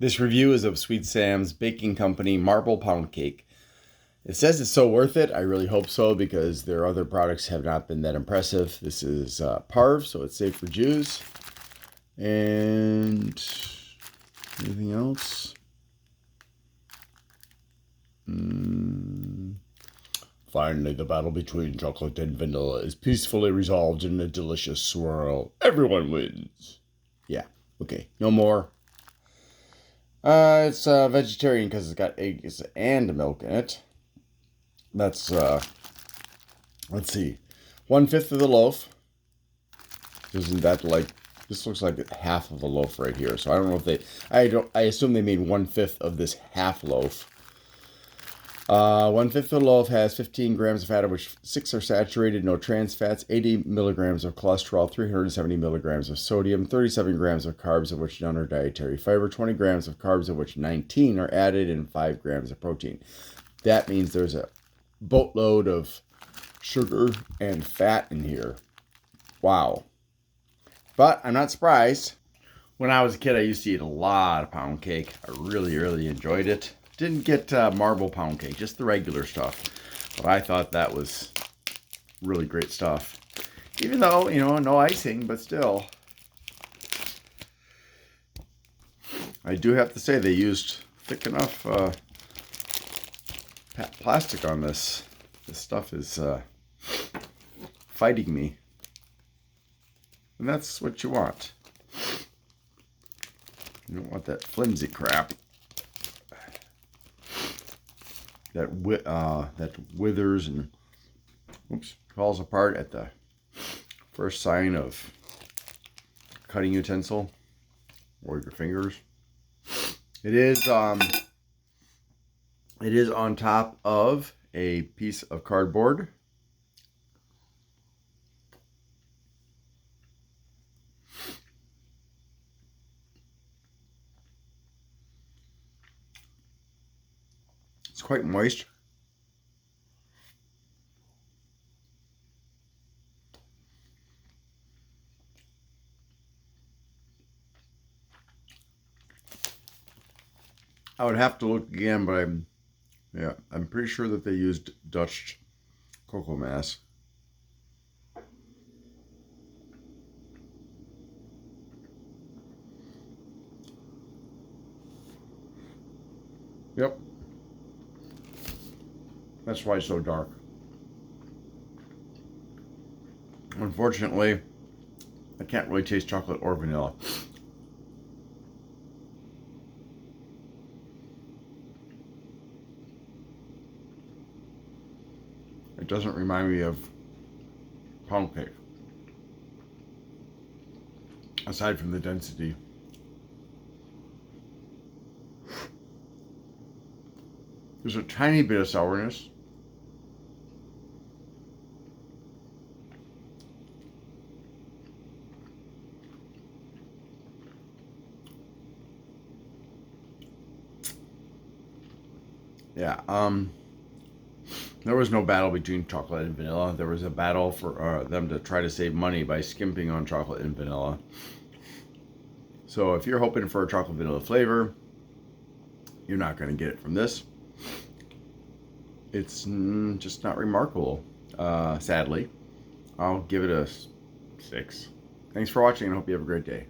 This review is of Sweet Sam's Baking Company Marble Pound Cake. It says it's so worth it. I really hope so because their other products have not been that impressive. This is Parv, so it's safe for Jews. And anything else? Finally, the battle between chocolate and vanilla is peacefully resolved in a delicious swirl. Everyone wins. Yeah, okay, no more. It's vegetarian because it's got eggs and milk in it. That's let's see, 1/5 of the loaf. Isn't that like, this looks like half of a loaf right here? So I don't know if I assume they made 1/5 of this half loaf. 1/5 of the loaf has 15 grams of fat, of which 6 are saturated, no trans fats, 80 milligrams of cholesterol, 370 milligrams of sodium, 37 grams of carbs, of which none are dietary fiber, 20 grams of carbs, of which 19 are added, and 5 grams of protein. That means there's a boatload of sugar and fat in here. Wow. But I'm not surprised. When I was a kid, I used to eat a lot of pound cake. I really, really enjoyed it. Didn't get marble pound cake, just the regular stuff. But I thought that was really great stuff. Even though, no icing, but still. I do have to say they used thick enough plastic on this. This stuff is fighting me. And that's what you want. You don't want that flimsy crap. That withers and falls apart at the first sign of cutting utensil or your fingers. It is on top of a piece of cardboard. It's quite moist. I would have to look again, but I'm pretty sure that they used Dutch cocoa mass. Yep. That's why it's so dark. Unfortunately, I can't really taste chocolate or vanilla. It doesn't remind me of pound cake, aside from the density. There's a tiny bit of sourness. Yeah, there was no battle between chocolate and vanilla. There was a battle for them to try to save money by skimping on chocolate and vanilla. So if you're hoping for a chocolate vanilla flavor, you're not going to get it from this. It's just not remarkable, sadly. I'll give it a 6. Thanks for watching and I hope you have a great day.